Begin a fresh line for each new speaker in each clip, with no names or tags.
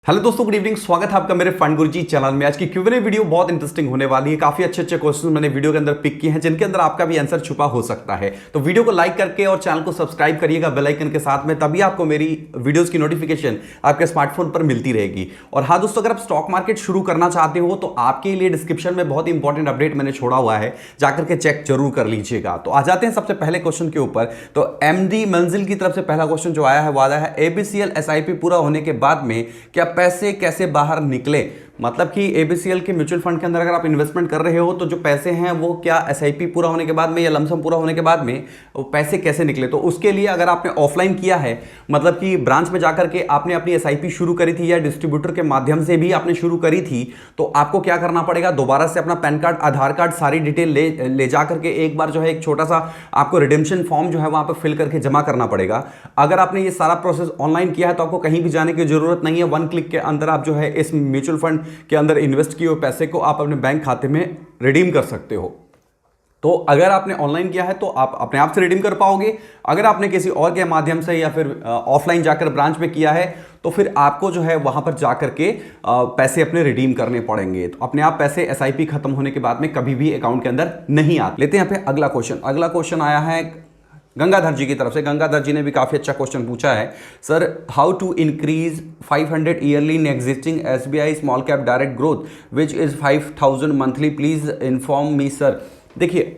Hello दोस्तों, good evening. स्वागत है आपका मेरे फंड गुरुजी चैनल में। आज की क्यूएनए वीडियो बहुत इंटरेस्टिंग होने वाली है। काफी अच्छे अच्छे क्वेश्चन मैंने वीडियो के अंदर पिक किए हैं जिनके अंदर आपका भी आंसर छुपा हो सकता है। तो वीडियो को लाइक करके और चैनल को सब्सक्राइब करिएगा बेल आइकन के साथ में, तभी आपको मेरी वीडियोस की नोटिफिकेशन आपके स्मार्टफोन पर मिलती रहेगी। और हाँ दोस्तों, अगर आप स्टॉक मार्केट शुरू करना चाहते हो तो आपके लिए डिस्क्रिप्शन में बहुत इंपॉर्टेंट अपडेट मैंने छोड़ा हुआ है, जाकर के चेक जरूर कर लीजिएगा। तो आ जाते हैं सबसे पहले क्वेश्चन के ऊपर। तो एमडी मंजिल की तरफ से पहला क्वेश्चन जो आया है वो आया है, एबीसीएल एसआईपी पूरा होने के बाद में क्या पैसे कैसे बाहर निकले। मतलब कि एबीसीएल के म्यूचुअल फंड के अंदर अगर आप इन्वेस्टमेंट कर रहे हो तो जो पैसे हैं वो क्या एसआईपी पूरा होने के बाद में या लमसम पूरा होने के बाद में वो पैसे कैसे निकले। तो उसके लिए अगर आपने ऑफलाइन किया है, मतलब कि ब्रांच में जाकर के आपने अपनी एसआईपी शुरू करी थी या डिस्ट्रीब्यूटर के माध्यम से भी आपने शुरू करी थी, तो आपको क्या करना पड़ेगा, दोबारा से अपना पैन कार्ड, आधार कार्ड, सारी डिटेल ले जाकर के एक बार जो है एक छोटा सा आपको रिडेम्पशन फॉर्म जो है वहां पर फिल करके जमा करना पड़ेगा। अगर आपने ये सारा प्रोसेस ऑनलाइन किया है तो आपको कहीं भी जाने की जरूरत नहीं है। वन क्लिक के अंदर आप जो है इस म्यूचुअल फंड के अंदर इन्वेस्ट किए हुए पैसे को आप अपने बैंक खाते में रिडीम कर सकते हो। तो अगर आपने ऑनलाइन किया है तो आप अपने आप से रिडीम कर पाओगे। अगर आपने किसी और के माध्यम से या फिर ऑफलाइन जाकर ब्रांच में किया है तो फिर आपको जो है वहां पर जाकर के पैसे अपने रिडीम करने पड़ेंगे। तो अपने आप पैसे एसआईपी खत्म होने के बाद में कभी भी अकाउंट के अंदर नहीं आते। लेते हैं यहाँ पे अगला क्वेश्चन। अगला क्वेश्चन आया है गंगाधर जी की तरफ से। गंगाधर जी ने भी काफी अच्छा क्वेश्चन पूछा है। Sir, how to increase 500 yearly in existing SBI small cap direct growth which is 5000 monthly, please inform me sir. देखिए,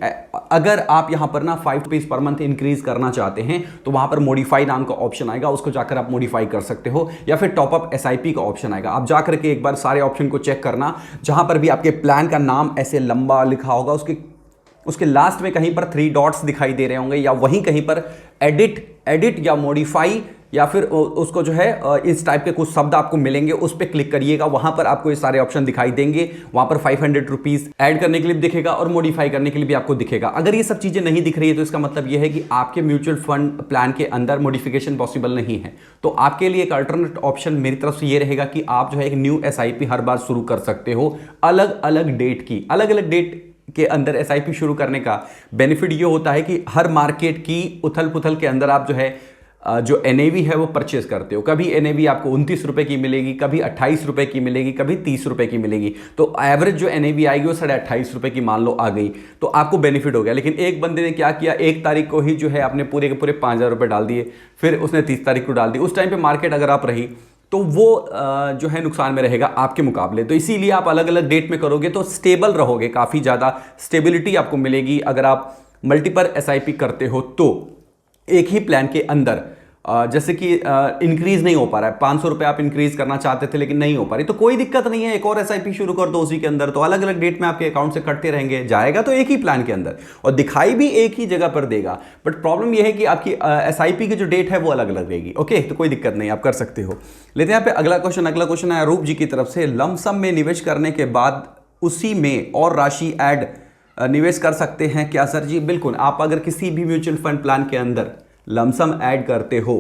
अगर आप यहां पर ना 5 रुपीज पर मंथ इंक्रीज करना चाहते हैं तो वहां पर मॉडिफाई नाम का ऑप्शन आएगा, उसको जाकर आप मॉडिफाई कर सकते हो, या फिर टॉपअप एसआईपी का ऑप्शन आएगा। आप जाकर के एक बार सारे ऑप्शन को चेक करना, जहां पर भी आपके प्लान का नाम ऐसे लंबा लिखा होगा उसके लास्ट में कहीं पर 3 डॉट्स दिखाई दे रहे होंगे, या वहीं कहीं पर एडिट या मॉडिफाई या फिर उसको जो है इस टाइप के कुछ शब्द आपको मिलेंगे, उस पर क्लिक करिएगा। वहां पर आपको ये सारे ऑप्शन दिखाई देंगे। वहां पर 500 रुपीज ऐड करने के लिए भी दिखेगा और मॉडिफाई करने के लिए भी आपको दिखेगा। अगर ये सब चीजें नहीं दिख रही है तो इसका मतलब ये है कि आपके म्यूचुअल फंड प्लान के अंदर मॉडिफिकेशन पॉसिबल नहीं है। तो आपके लिए एक अल्टरनेट ऑप्शन मेरी तरफ से ये रहेगा कि आप जो है एक न्यू एसआईपी हर बार शुरू कर सकते हो। अलग अलग डेट के अंदर एसआईपी शुरू करने का बेनिफिट ये होता है कि हर मार्केट की उथल पुथल के अंदर आप जो है जो एनएवी है वो परचेज करते हो। कभी एनएवी आपको 29 रुपए की मिलेगी, कभी 28 रुपए की मिलेगी, कभी 30 रुपए की मिलेगी। तो एवरेज जो एनएवी आएगी वो 28.5 रुपए की मान लो आ गई, तो आपको बेनिफिट हो गया। लेकिन एक बंदे ने क्या किया, 1 तारीख को ही जो है आपने पूरे के पूरे 5000 रुपए डाल दिए, फिर उसने 30 तारीख को डाल दी। उस टाइम पे मार्केट अगर आप रही तो वो जो है नुकसान में रहेगा आपके मुकाबले। तो इसीलिए आप अलग अलग डेट में करोगे तो स्टेबल रहोगे, काफ़ी ज़्यादा स्टेबिलिटी आपको मिलेगी। अगर आप मल्टीपल एसआईपी करते हो तो एक ही प्लान के अंदर जैसे कि इंक्रीज नहीं हो पा रहा है, 500 रुपए आप इंक्रीज करना चाहते थे लेकिन नहीं हो पा रही, तो कोई दिक्कत नहीं है, एक और एसआईपी शुरू कर दो उसी के अंदर। तो अलग अलग डेट में आपके अकाउंट से कटते रहेंगे, जाएगा तो एक ही प्लान के अंदर और दिखाई भी एक ही जगह पर देगा। बट प्रॉब्लम यह है कि आपकी एसआईपी की जो डेट है वो अलग अलग रहेगी। ओके, तो कोई दिक्कत नहीं, आप कर सकते हो। लेते हैं यहाँ पे अगला क्वेश्चन। अगला क्वेश्चन आया रूप जी की तरफ से। लमसम में निवेश करने के बाद उसी में और राशि ऐड निवेश कर सकते हैं क्या सर? जी बिल्कुल। आप अगर किसी भी म्यूचुअल फंड प्लान के अंदर लमसम ऐड करते हो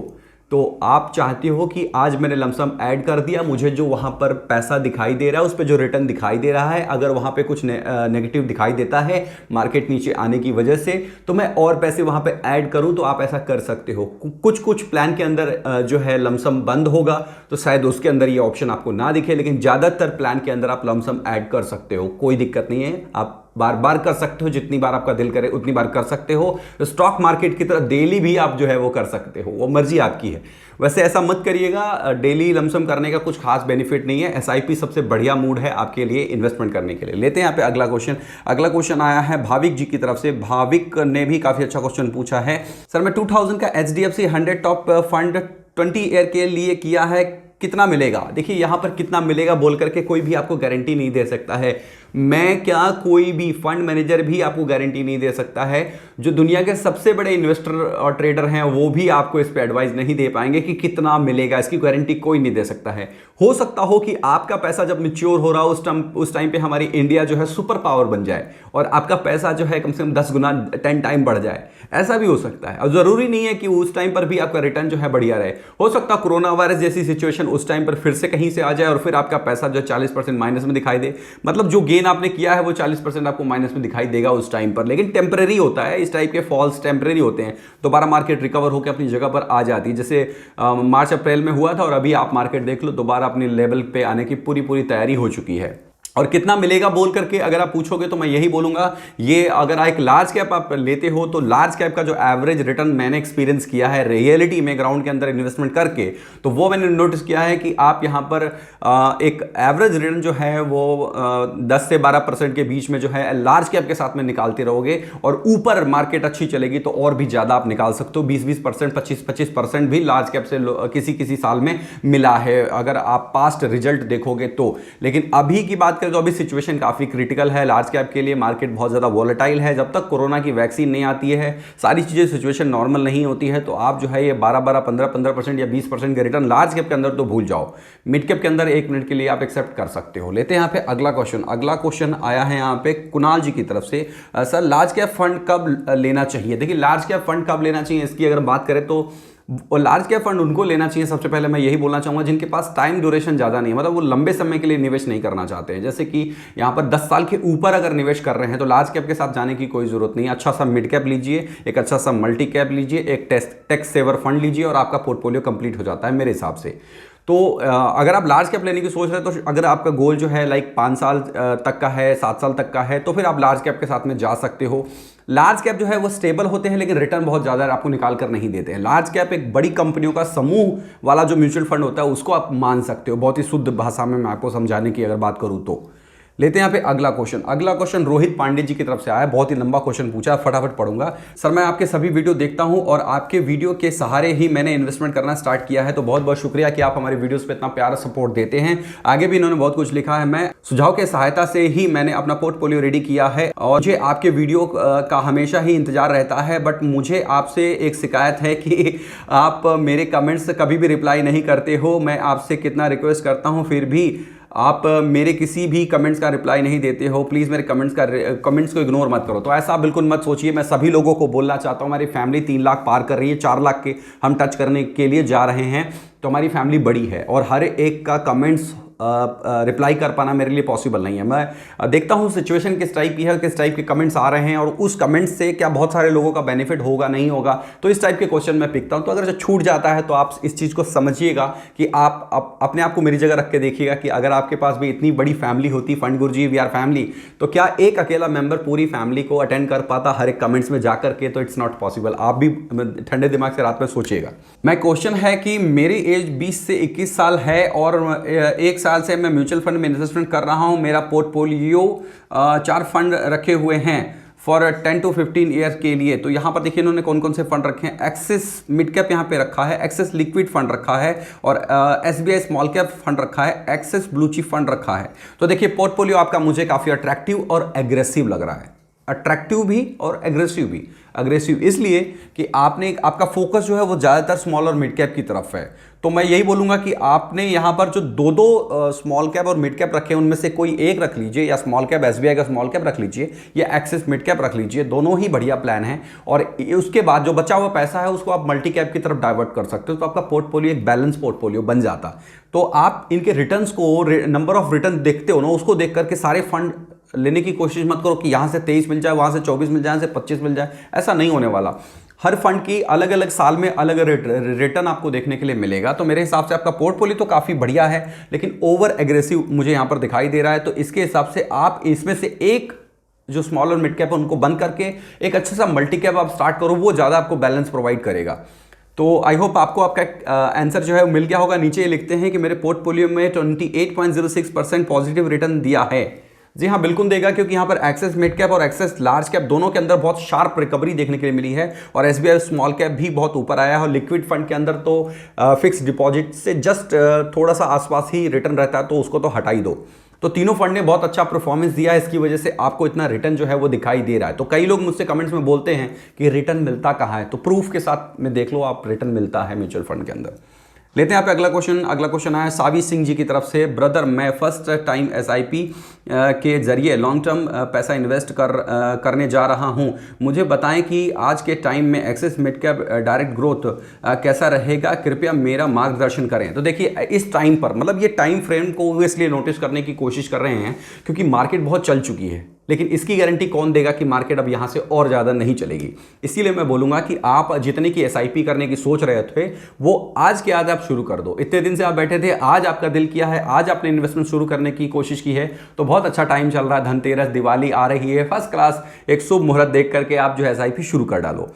तो आप चाहते हो कि आज मैंने लमसम ऐड कर दिया, मुझे जो वहां पर पैसा दिखाई दे रहा है उस पर जो रिटर्न दिखाई दे रहा है, अगर वहां पे कुछ नेगेटिव दिखाई देता है मार्केट नीचे आने की वजह से, तो मैं और पैसे वहां पे ऐड करूं, तो आप ऐसा कर सकते हो। कुछ प्लान के अंदर जो है लमसम बंद होगा तो शायद उसके अंदर ये ऑप्शन आपको ना दिखे, लेकिन ज्यादातर प्लान के अंदर आप लमसम ऐड कर सकते हो, कोई दिक्कत नहीं है। आप बार बार कर सकते हो, जितनी बार आपका दिल करे उतनी बार कर सकते हो। तो स्टॉक मार्केट की तरह डेली भी आप जो है वो कर सकते हो, वो मर्जी आपकी है। वैसे ऐसा मत करिएगा, डेली लमसम करने का कुछ खास बेनिफिट नहीं है। एसआईपी सबसे बढ़िया मूड है आपके लिए इन्वेस्टमेंट करने के लिए। लेते हैं यहाँ पे अगला क्वेश्चन। अगला क्वेश्चन आया है भाविक जी की तरफ से। भाविक ने भी काफी अच्छा क्वेश्चन पूछा है। सर, मैं 2000 का एचडीएफसी 100 टॉप फंड 20 ईयर के लिए किया है, कितना मिलेगा? देखिए, यहां पर कितना मिलेगा बोल करके कोई भी आपको गारंटी नहीं दे सकता है। मैं क्या, कोई भी फंड मैनेजर भी आपको गारंटी नहीं दे सकता है। जो दुनिया के सबसे बड़े इन्वेस्टर और ट्रेडर हैं वो भी आपको इस पे एडवाइस नहीं दे पाएंगे कि कितना मिलेगा, इसकी गारंटी कोई नहीं दे सकता है। हो सकता हो कि आपका पैसा जब मैच्योर हो रहा हो उस टाइम पे हमारी इंडिया जो है सुपर पावर बन जाए और आपका पैसा जो है कम से कम 10 गुना 10 टाइम बढ़ जाए, ऐसा भी हो सकता है। और जरूरी नहीं है कि उस टाइम पर भी आपका रिटर्न जो है बढ़िया रहे। हो सकता है कोरोना वायरस जैसी सिचुएशन उस टाइम पर फिर से कहीं से आ जाए और फिर आपका पैसा जो 40% माइनस में दिखाई दे। मतलब जो गेन आपने किया है वो 40% आपको माइनस में दिखाई देगा उस टाइम पर, लेकिन टेम्परेरी होता है। इस टाइप के फॉल्स टेम्परेरी होते हैं, दोबारा मार्केट रिकवर होकर अपनी जगह पर आ जाती है। जैसे मार्च अप्रैल में हुआ था और अभी आप मार्केट देख लो दोबारा अपनी लेवल पे आने की पूरी तैयारी हो चुकी है। और कितना मिलेगा बोल करके अगर आप पूछोगे तो मैं यही बोलूंगा, ये अगर एक लार्ज कैप आप लेते हो तो लार्ज कैप का जो एवरेज रिटर्न मैंने एक्सपीरियंस किया है रियलिटी में ग्राउंड के अंदर इन्वेस्टमेंट करके, तो वो मैंने नोटिस किया है कि आप यहां पर एक एवरेज रिटर्न जो है वो 10 से 12% के बीच में जो है लार्ज कैप के साथ में निकालते रहोगे, और ऊपर मार्केट अच्छी चलेगी तो और भी ज्यादा आप निकाल सकते हो। 20% 25% भी लार्ज कैप से किसी किसी साल में मिला है अगर आप पास्ट रिजल्ट देखोगे तो। लेकिन अभी की बात तो अभी सिचुएशन काफी क्रिटिकल है लार्ज कैप के लिए, मार्केट बहुत ज्यादा वॉलेटाइल है। जब तक कोरोना की वैक्सीन नहीं आती है, सारी चीजें सिचुएशन नॉर्मल नहीं होती है, तो आप जो है ये 12 15% या 20% के रिटर्न लार्ज कैप के अंदर तो भूल जाओ। मिड कैप के अंदर 1 मिनट के लिए आप एक्सेप्ट कर सकते हो। लेते हैं यहाँ पे अगला क्वेश्चन। अगला क्वेश्चन आया है यहाँ पे कुणाल जी की तरफ से, सर लार्ज कैप फंड कब लेना चाहिए? देखिए लार्ज कैप फंड कब लेना चाहिए इसकी अगर बात करें तो लार्ज कैप फंड उनको लेना चाहिए, सबसे पहले मैं यही बोलना चाहूंगा जिनके पास टाइम ड्यूरेशन ज्यादा नहीं है, मतलब वो लंबे समय के लिए निवेश नहीं करना चाहते हैं। जैसे कि यहां पर 10 साल के ऊपर अगर निवेश कर रहे हैं तो लार्ज कैप के साथ जाने की कोई जरूरत नहीं है। अच्छा सा मिड कैप लीजिए, एक अच्छा सा मल्टी कैप लीजिए, एक टैक्स सेवर फंड लीजिए और आपका पोर्टफोलियो कंप्लीट हो जाता है मेरे हिसाब से। तो अगर आप लार्ज कैप लेने की सोच रहे हैं तो अगर आपका गोल जो है लाइक 5 साल तक का है, 7 साल तक का है, तो फिर आप लार्ज कैप के साथ में जा सकते हो। लार्ज कैप जो है वो स्टेबल होते हैं लेकिन रिटर्न बहुत ज़्यादा आपको निकाल कर नहीं देते हैं। लार्ज कैप एक बड़ी कंपनियों का समूह वाला जो म्यूचुअल फंड होता है उसको आप मान सकते हो, बहुत ही शुद्ध भाषा में मैं आपको समझाने की अगर बात करूँ तो। लेते हैं यहाँ पे अगला क्वेश्चन। अगला क्वेश्चन रोहित पांडे जी की तरफ से आया, बहुत ही लंबा क्वेश्चन पूछा, फटाफट पढ़ूंगा। सर मैं आपके सभी वीडियो देखता हूं और आपके वीडियो के सहारे ही मैंने इन्वेस्टमेंट करना स्टार्ट किया है, तो बहुत बहुत शुक्रिया कि आप हमारे वीडियोस पे इतना प्यारा सपोर्ट देते हैं। आगे भी इन्होंने बहुत कुछ लिखा है, मैं सुझाव के सहायता से ही मैंने अपना पोर्टफोलियो रेडी किया है और मुझे आपके वीडियो का हमेशा ही इंतजार रहता है, बट मुझे आपसे एक शिकायत है कि आप मेरे कमेंट्स कभी भी रिप्लाई नहीं करते हो। मैं आपसे कितना रिक्वेस्ट करता हूं फिर भी आप मेरे किसी भी कमेंट्स का रिप्लाई नहीं देते हो। प्लीज़ मेरे कमेंट्स को इग्नोर मत करो। तो ऐसा बिल्कुल मत सोचिए। मैं सभी लोगों को बोलना चाहता हूँ, हमारी फैमिली 3 लाख पार कर रही है, 4 लाख के हम टच करने के लिए जा रहे हैं, तो हमारी फैमिली बड़ी है और हर एक का कमेंट्स रिप्लाई कर पाना मेरे लिए पॉसिबल नहीं है। मैं देखता हूँ सिचुएशन किस टाइप की है, किस टाइप के कमेंट्स आ रहे हैं और उस कमेंट्स से क्या बहुत सारे लोगों का बेनिफिट होगा नहीं होगा, तो इस टाइप के क्वेश्चन मैं पिकता हूँ। तो अगर जो छूट जाता है तो आप इस चीज़ को समझिएगा कि आप अपने आप को मेरी जगह रख के देखिएगा कि अगर आपके पास भी इतनी बड़ी फैमिली होती, fund Guruji we are family, तो क्या एक अकेला मेंबर पूरी फैमिली को अटेंड कर पाता हर एक कमेंट्स में जाकर के? तो इट्स नॉट पॉसिबल। आप भी ठंडे दिमाग से रात में सोचिएगा। मैं क्वेश्चन है कि मेरी एज 20 से 21 साल है और 1 साल से मैं म्यूचुअल फंड में इन्वेस्टमेंट कर रहा हूं। मेरा पोर्टफोलियो 4 फंड रखे हुए हैं फॉर 10 to 15 ईयर के लिए। तो यहां पर देखिए इन्होंने कौन कौन से फंड रखे हैं। एक्सिस मिड कैप यहां पे रखा है, एक्सिस लिक्विड फंड रखा है और SBI स्मॉल कैप फंड रखा है, एक्सिस ब्लू चिप फंड रखा है। तो देखिए पोर्टफोलियो आपका मुझे काफी अट्रैक्टिव और एग्रेसिव लग रहा है। अट्रैक्टिव भी और एग्रेसिव भी। एग्रेसिव इसलिए कि आपका फोकस जो है वो ज़्यादातर स्मॉल और मिड कैप की तरफ है। तो मैं यही बोलूँगा कि आपने यहाँ पर जो दो स्मॉल कैप और मिड कैप रखे हैं उनमें से कोई एक रख लीजिए, या स्मॉल कैप SBI का स्मॉल कैप रख लीजिए या एक्सिस मिड कैप रख लीजिए, दोनों ही बढ़िया प्लान है। और उसके बाद जो बचा हुआ पैसा है उसको आप मल्टी कैप की तरफ डाइवर्ट कर सकते हो, तो आपका पोर्टफोलियो एक बैलेंस पोर्टफोलियो बन जाता। तो आप इनके रिटर्न्स को, नंबर ऑफ रिटर्न देखते हो ना, उसको देख करके सारे फंड लेने की कोशिश मत करो कि यहाँ से 23 मिल जाए, वहाँ से 24 मिल जाए, यहाँ से 25 मिल जाए। ऐसा नहीं होने वाला। हर फंड की अलग अलग साल में अलग रिटर्न आपको देखने के लिए मिलेगा। तो मेरे हिसाब से आपका पोर्टफोलियो तो काफ़ी बढ़िया है, लेकिन ओवर एग्रेसिव मुझे यहाँ पर दिखाई दे रहा है। तो इसके हिसाब से आप इसमें से एक जो स्मॉल और मिड कैप है उनको बंद करके एक अच्छा सा मल्टी कैप आप स्टार्ट करो, वो ज़्यादा आपको बैलेंस प्रोवाइड करेगा। तो आई होप आपको आपका आंसर जो है मिल गया होगा। नीचे लिखते हैं कि मेरे पोर्टफोलियो में 28.06% पॉजिटिव रिटर्न दिया है। जी हाँ, बिल्कुल देगा, क्योंकि यहाँ पर एक्सेस मिड कैप और एक्सेस लार्ज कैप दोनों के अंदर बहुत शार्प रिकवरी देखने के लिए मिली है और SBI स्मॉल कैप भी बहुत ऊपर आया है। और लिक्विड फंड के अंदर तो फिक्स डिपॉजिट से जस्ट थोड़ा सा आसपास ही रिटर्न रहता है, तो उसको तो हटा ही दो। तो तीनों फंड ने बहुत अच्छा परफॉर्मेंस दिया है, इसकी वजह से आपको इतना रिटर्न जो है वो दिखाई दे रहा है। तो कई लोग मुझसे कमेंट्स में बोलते हैं कि रिटर्न मिलता कहाँ है, तो प्रूफ के साथ में देख लो आप, रिटर्न मिलता है म्यूचुअल फंड के अंदर। लेते हैं यहाँ पे अगला क्वेश्चन। अगला क्वेश्चन आया सावी सिंह जी की तरफ से। ब्रदर, मैं फर्स्ट टाइम SIP के जरिए लॉन्ग टर्म पैसा इन्वेस्ट करने जा रहा हूँ। मुझे बताएं कि आज के टाइम में axis mid cap direct growth कैसा रहेगा, कृपया मेरा मार्गदर्शन करें। तो देखिए इस टाइम पर, मतलब ये टाइम फ्रेम को इसलिए नोटिस करने की कोशिश कर रहे हैं क्योंकि मार्केट बहुत चल चुकी है। लेकिन इसकी गारंटी कौन देगा कि मार्केट अब यहां से और ज़्यादा नहीं चलेगी। इसीलिए मैं बोलूंगा कि आप जितने की एसआईपी करने की सोच रहे थे वो आज के आज आप शुरू कर दो। इतने दिन से आप बैठे थे, आज आपका दिल किया है, आज आपने इन्वेस्टमेंट शुरू करने की कोशिश की है, तो बहुत अच्छा टाइम चल रहा है। धनतेरस, दिवाली आ रही है, फर्स्ट क्लास एक शुभ मुहूर्त देख करके आप जो है एसआईपी शुरू कर डालो।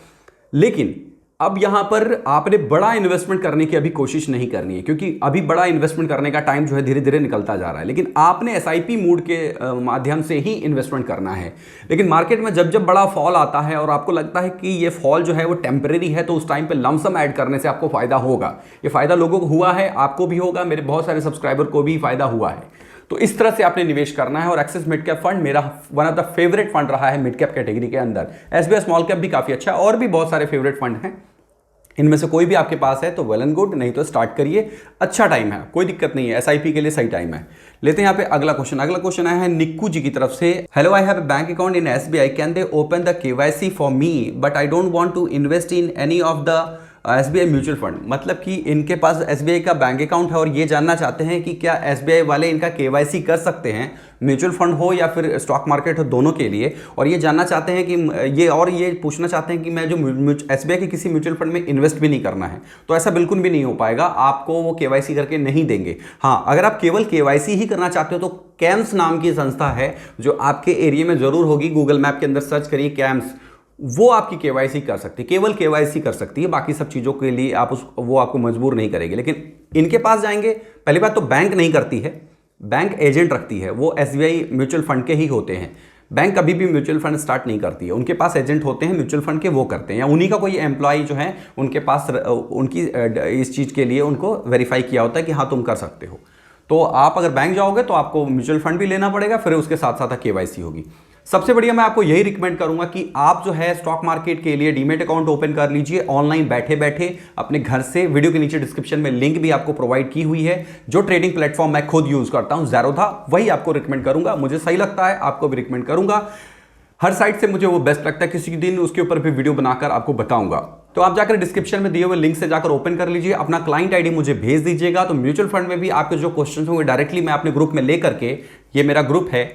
लेकिन अब यहां पर आपने बड़ा इन्वेस्टमेंट करने की अभी कोशिश नहीं करनी है, क्योंकि अभी बड़ा इन्वेस्टमेंट करने का टाइम जो है धीरे धीरे निकलता जा रहा है। लेकिन आपने एसआईपी मूड के माध्यम से ही इन्वेस्टमेंट करना है। लेकिन मार्केट में जब जब बड़ा फॉल आता है और आपको लगता है कि ये फॉल जो है वो टेम्परेरी है, तो उस टाइम पे लमसम ऐड करने से आपको फायदा होगा। ये फायदा लोगों को हुआ है, आपको भी होगा, मेरे बहुत सारे सब्सक्राइबर को भी फायदा हुआ है। तो इस तरह से आपने निवेश करना है। और एक्सिस मिड कैप फंड मेरा one of the favourite fund रहा है मिड कैप कैटेगरी के अंदर। एसबीआई स्मॉल कैप भी काफी अच्छा है, और भी बहुत सारे फेवरेट फंड हैं। इनमें से कोई भी आपके पास है तो वेल एंड गुड, नहीं तो स्टार्ट करिए, अच्छा टाइम है, कोई दिक्कत नहीं है, एसआईपी के लिए सही टाइम है। लेते हैं यहाँ पे अगला क्वेश्चन आया है निक्कू जी की तरफ से। Hello, I have a bank account in SBI, can they open the KYC for me but I don't want to invest in any of the SBI mutual fund. मतलब कि इनके पास एसबीआई का बैंक अकाउंट है और ये जानना चाहते हैं कि क्या एसबीआई वाले इनका केवाईसी कर सकते हैं, म्यूचुअल फंड हो या फिर स्टॉक मार्केट हो, दोनों के लिए। और ये जानना चाहते हैं कि ये पूछना चाहते हैं कि मैं जो एसबीआई के किसी म्यूचुअल फंड में इन्वेस्ट भी नहीं करना है। तो ऐसा बिल्कुल भी नहीं हो पाएगा, आपको वो केवाईसी करके नहीं देंगे। हाँ, अगर आप केवल केवाईसी ही करना चाहते हो तो कैम्स नाम की संस्था है जो आपके एरिया में जरूर होगी, गूगल मैप के अंदर सर्च करिए कैम्स, वो आपकी केवाईसी कर सकती है, केवल केवाईसी कर सकती है। बाकी सब चीज़ों के लिए वो आपको मजबूर नहीं करेगी। लेकिन इनके पास जाएंगे, पहली बात तो बैंक नहीं करती है, बैंक एजेंट रखती है, वो एसबीआई म्यूचुअल फंड के ही होते हैं। बैंक कभी भी म्यूचुअल फंड स्टार्ट नहीं करती है, उनके पास एजेंट होते हैं म्यूचुअल फंड के, वो करते हैं, या उन्हीं का कोई एम्प्लॉय जो है उनके पास उनकी इस चीज़ के लिए उनको वेरीफाई किया होता है कि हाँ तुम कर सकते हो। तो आप अगर बैंक जाओगे तो आपको म्यूचुअल फंड भी लेना पड़ेगा, फिर उसके साथ साथ केवाईसी होगी। सबसे बढ़िया मैं आपको यही रिकमेंड करूंगा कि आप जो है स्टॉक मार्केट के लिए डीमेट अकाउंट ओपन कर लीजिए ऑनलाइन बैठे बैठे अपने घर से। वीडियो के नीचे डिस्क्रिप्शन में लिंक भी आपको प्रोवाइड की हुई है। जो ट्रेडिंग प्लेटफॉर्म मैं खुद यूज करता हूं ज़ेरोधा, वही आपको रिकमेंड करूंगा, मुझे सही लगता है, आपको भी रिकमेंड करूंगा। हर साइट से मुझे वो बेस्ट लगता है, किसी दिन उसके ऊपर भी वीडियो बनाकर आपको बताऊंगा। तो आप जाकर डिस्क्रिप्शन में दिए हुए लिंक से जाकर ओपन कर लीजिए, अपना क्लाइंट आईडी मुझे भेज दीजिएगा। तो म्यूचुअल फंड में भी आपके जो क्वेश्चन होंगे डायरेक्टली मैं अपने ग्रुप में लेकर के, ये मेरा ग्रुप है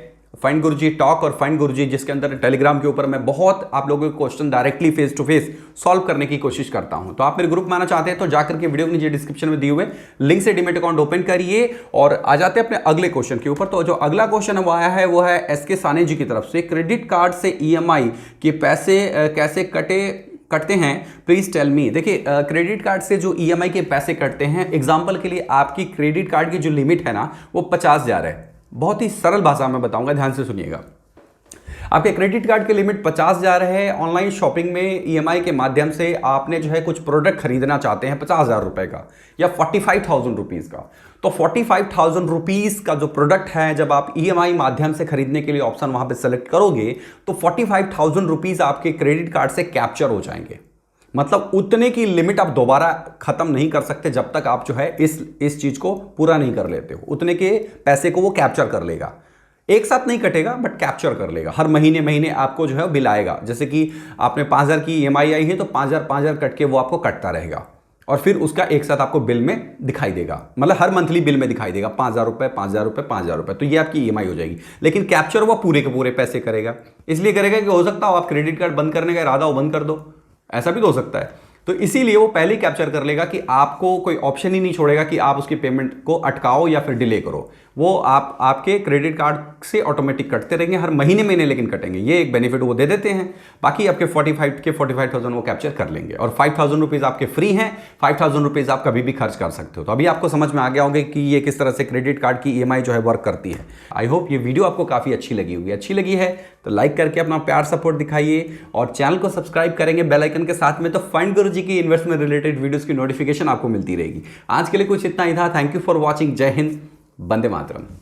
फाइंड गुरुजी टॉक और फाइंड गुरुजी, जिसके अंदर टेलीग्राम के ऊपर मैं बहुत आप लोगों के question directly face to face solve करने की कोशिश करता हूं। तो आप मेरे ग्रुप में आना चाहते हैं तो जाकर के वीडियो के नीचे डिस्क्रिप्शन में दिए हुए लिंक से डीमेट अकाउंट ओपन करिए। और आ जाते हैं अपने अगले क्वेश्चन के ऊपर। तो जो अगला क्वेश्चन वो आया है वो है एसके साने जी की तरफ से। क्रेडिट कार्ड से ईएमआई के पैसे कैसे कटते हैं, प्लीज टेल मी। देखिए, क्रेडिट कार्ड से जो ईएमआई के पैसे कटते हैं, एग्जांपल के लिए आपकी क्रेडिट कार्ड की जो लिमिट है ना वो 50,000 है। बहुत ही सरल भाषा में बताऊंगा, ध्यान से सुनिएगा। आपके क्रेडिट कार्ड की लिमिट 50,000 है। ऑनलाइन शॉपिंग में ईएमआई के माध्यम से आपने जो है कुछ प्रोडक्ट खरीदना चाहते हैं 50,000 रुपए का या 45,000 रुपीज का। तो 45,000 रुपीज का जो प्रोडक्ट है, जब आप ईएमआई माध्यम से खरीदने के लिए ऑप्शन वहां पे सेलेक्ट करोगे तो 45,000 रुपीज आपके क्रेडिट कार्ड से कैप्चर हो जाएंगे। मतलब उतने की लिमिट आप दोबारा खत्म नहीं कर सकते जब तक आप जो है इस चीज को पूरा नहीं कर लेते हो। उतने के पैसे को वो कैप्चर कर लेगा, एक साथ नहीं कटेगा बट कैप्चर कर लेगा। हर महीने आपको जो है बिल आएगा। जैसे कि आपने 5,000 की ईएमआई आई है तो 5,000 कट के वो आपको कटता रहेगा और फिर उसका एक साथ आपको बिल में दिखाई देगा। मतलब हर मंथली बिल में दिखाई देगा 5,000 रुपए 5,000 रुपए 5,000 रुपए। तो ये आपकी ईएमआई हो जाएगी। लेकिन कैप्चर वो पूरे के पूरे पैसे करेगा। इसलिए करेगा कि हो सकता हो आप क्रेडिट कार्ड बंद करने का इरादा हो, बंद कर दो, ऐसा भी तो हो सकता है। तो इसीलिए वो पहले ही कैप्चर कर लेगा कि आपको कोई ऑप्शन ही नहीं छोड़ेगा कि आप उसकी पेमेंट को अटकाओ या फिर डिले करो। वो आपके क्रेडिट कार्ड से ऑटोमेटिक कटते रहेंगे हर महीने, लेकिन कटेंगे। ये एक बेनिफिट वो दे देते हैं। बाकी आपके 45,000 वो कैप्चर कर लेंगे और 5,000 रुपीज आपके फ्री हैं। 5,000 रुपीज आप कभी भी खर्च कर सकते हो। तो अभी आपको समझ में आ गया होगा कि ये किस तरह से क्रेडिट कार्ड की ईएमआई जो है वर्क करती है। आई होप ये वीडियो आपको काफी अच्छी लगी होगी। अच्छी लगी है तो लाइक करके अपना प्यार सपोर्ट दिखाइए और चैनल को सब्सक्राइब करेंगे बेल आइकन के साथ में, तो फाइंड गुरुजी की इन्वेस्टमेंट रिलेटेड वीडियोस की नोटिफिकेशन आपको मिलती रहेगी। आज के लिए कुछ इतना ही था। Thank you for watching. जय हिंद, वंदे मातरम।